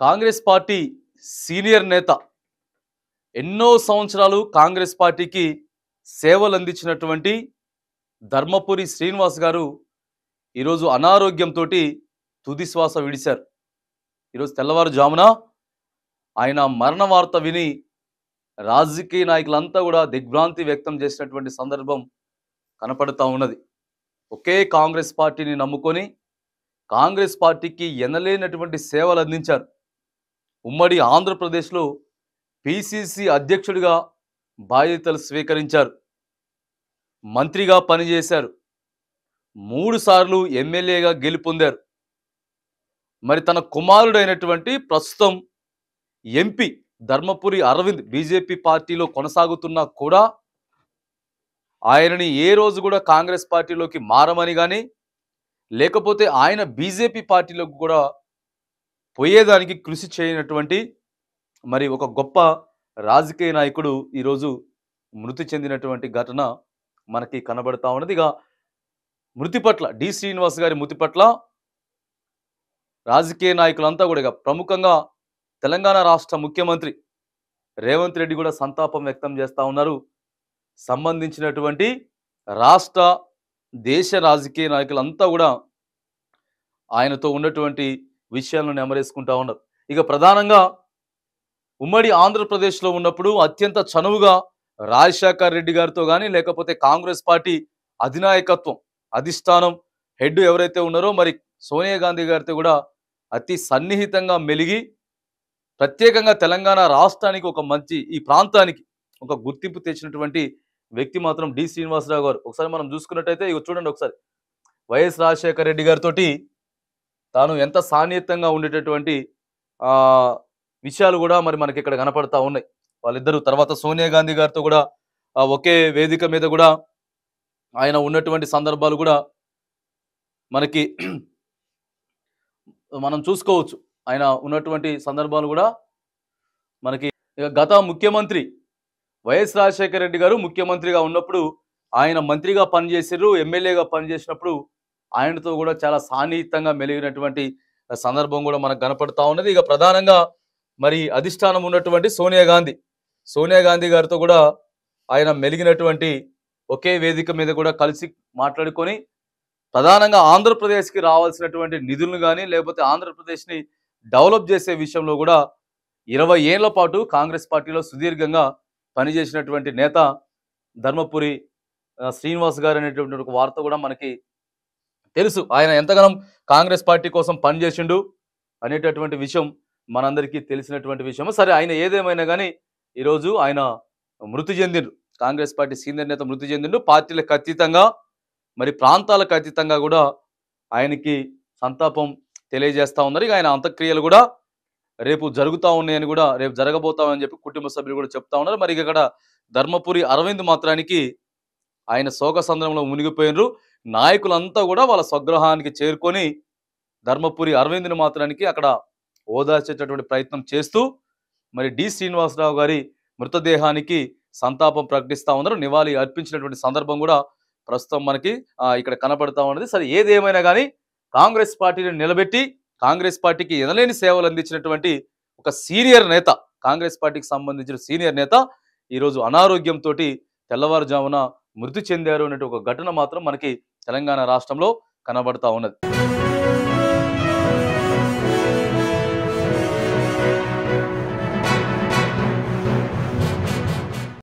Congress party senior నేత ఎన్నో సంవత్సరాలు కాంగ్రెస్ పార్టీకి సేవలు అందించినటువంటి ధర్మపురి శ్రీనివాస్ గారు ఈరోజు అనారోగ్యంతో తుది శ్వాస విడిశారు. ఈరోజు తెల్లవారుజామున ఆయన మరణ వార్త విని రాజకీయ నాయకులంతా కూడా దిగ్భ్రాంతి వ్యక్తం చేసినటువంటి సందర్భం కనపడుతూ ఉన్నది. ఒకే కాంగ్రెస్ పార్టీని నమ్ముకొని కాంగ్రెస్ పార్టీకి ఎనలేనటువంటి సేవలు అందించారు. ఉమ్మడి ఆంధ్రప్రదేశ్లో పిసిసి అధ్యక్షుడిగా బాధ్యతలు స్వీకరించారు. మంత్రిగా పనిచేశారు. 3 సార్లు ఎమ్మెల్యేగా గెలుపొందారు. మరి తన కుమారుడైనటువంటి ప్రస్తుతం ఎంపీ ధర్మపురి అరవింద్ బీజేపీ పార్టీలో కొనసాగుతున్నా కూడా ఆయనని ఏ రోజు కూడా కాంగ్రెస్ పార్టీలోకి మారమని కానీ లేకపోతే ఆయన బీజేపీ పార్టీలోకి కూడా పోయేదానికి కృషి చేయనటువంటి మరి ఒక గొప్ప రాజకీయ నాయకుడు ఈరోజు మృతి చెందినటువంటి ఘటన మనకి కనబడతా ఉన్నది. ఇక మృతి పట్ల డి శ్రీనివాస్ గారి మృతి పట్ల రాజకీయ నాయకులంతా కూడా ఇక ప్రముఖంగా తెలంగాణ రాష్ట్ర ముఖ్యమంత్రి రేవంత్ రెడ్డి కూడా సంతాపం వ్యక్తం చేస్తూ ఉన్నారు. సంబంధించినటువంటి రాష్ట్ర దేశ రాజకీయ నాయకులంతా కూడా ఆయనతో ఉన్నటువంటి విషయాలను నెమరేసుకుంటా ఉన్నారు. ఇక ప్రధానంగా ఉమ్మడి ఆంధ్రప్రదేశ్లో ఉన్నప్పుడు అత్యంత చనువుగా రాజశేఖర్ రెడ్డి గారితో కానీ లేకపోతే కాంగ్రెస్ పార్టీ అధినాయకత్వం అధిష్టానం హెడ్ ఎవరైతే ఉన్నారో మరి సోనియా గాంధీ గారితో కూడా అతి సన్నిహితంగా మెలిగి ప్రత్యేకంగా తెలంగాణ రాష్ట్రానికి ఒక మంచి ఈ ప్రాంతానికి ఒక గుర్తింపు తెచ్చినటువంటి వ్యక్తి మాత్రం డి శ్రీనివాసరావు గారు. ఒకసారి మనం చూసుకున్నట్టయితే ఇక చూడండి, ఒకసారి వైఎస్ రాజశేఖర రెడ్డి గారితో తాను ఎంత సాన్నిహితంగా ఉండేటటువంటి విషయాలు కూడా మరి మనకి ఇక్కడ కనపడతా ఉన్నాయి. వాళ్ళిద్దరూ తర్వాత సోనియా గాంధీ గారితో కూడా ఒకే వేదిక మీద కూడా ఆయన ఉన్నటువంటి సందర్భాలు కూడా మనకి మనం చూసుకోవచ్చు. ఆయన ఉన్నటువంటి సందర్భాలు కూడా మనకి గత ముఖ్యమంత్రి వైఎస్ రాజశేఖర రెడ్డి గారు ముఖ్యమంత్రిగా ఉన్నప్పుడు ఆయన మంత్రిగా పనిచేసారు, ఎమ్మెల్యేగా పనిచేసినప్పుడు ఆయనతో కూడా చాలా సాన్నిహితంగా మెలిగినటువంటి సందర్భం కూడా మనకు కనపడతా ఉన్నది. ఇక ప్రధానంగా మరి అధిష్టానం ఉన్నటువంటి సోనియా గాంధీ గారితో కూడా ఆయన మెలిగినటువంటి ఒకే వేదిక మీద కూడా కలిసి మాట్లాడుకొని ప్రధానంగా ఆంధ్రప్రదేశ్కి రావాల్సినటువంటి నిధులను కానీ లేకపోతే ఆంధ్రప్రదేశ్ని డెవలప్ చేసే విషయంలో కూడా 20 ఏళ్ల పాటు కాంగ్రెస్ పార్టీలో సుదీర్ఘంగా పనిచేసినటువంటి నేత ధర్మపురి శ్రీనివాస్ గారు అనేటువంటి ఒక వార్త కూడా మనకి తెలుసు. ఆయన ఎంతగానో కాంగ్రెస్ పార్టీ కోసం పనిచేసిండు అనేటటువంటి విషయం మనందరికీ తెలిసినటువంటి విషయం. సరే, ఆయన ఏదేమైనా కానీ ఈరోజు ఆయన మృతి చెందిండు. కాంగ్రెస్ పార్టీ సీనియర్ నేత మృతి చెందిండు. పార్టీలకు అతీతంగా మరి ప్రాంతాలకు అతీతంగా కూడా ఆయనకి సంతాపం తెలియజేస్తా ఉన్నారు. ఇక ఆయన అంత్యక్రియలు కూడా రేపు జరుగుతూ ఉన్నాయని కూడా రేపు జరగబోతామని చెప్పి కుటుంబ సభ్యులు కూడా చెప్తా ఉన్నారు. మరి ఇక్కడ ధర్మపురి అరవింద్ మాత్రానికి ఆయన శోక సంద్రంలో మునిగిపోయినరు. నాయకులంతా కూడా వాళ్ళ స్వగృహానికి చేరుకొని ధర్మపురి అరవింద్ని మాత్రానికి అక్కడ ఓదార్చేటటువంటి ప్రయత్నం చేస్తూ మరి డి శ్రీనివాసరావు గారి మృతదేహానికి సంతాపం ప్రకటిస్తూ ఉన్నారు. నివాళి అర్పించినటువంటి సందర్భం కూడా ప్రస్తుతం మనకి ఇక్కడ కనపడతా ఉన్నది. సరే, ఏదేమైనా కానీ కాంగ్రెస్ పార్టీని నిలబెట్టి కాంగ్రెస్ పార్టీకి ఎనలేని సేవలు అందించినటువంటి ఒక సీనియర్ నేత, కాంగ్రెస్ పార్టీకి సంబంధించిన సీనియర్ నేత ఈరోజు అనారోగ్యంతో తెల్లవారుజామున మృతి చెందారు అనే ఒక ఘటన మాత్రం మనకి తెలంగాణ రాష్ట్రంలో కనబడతా ఉన్నది.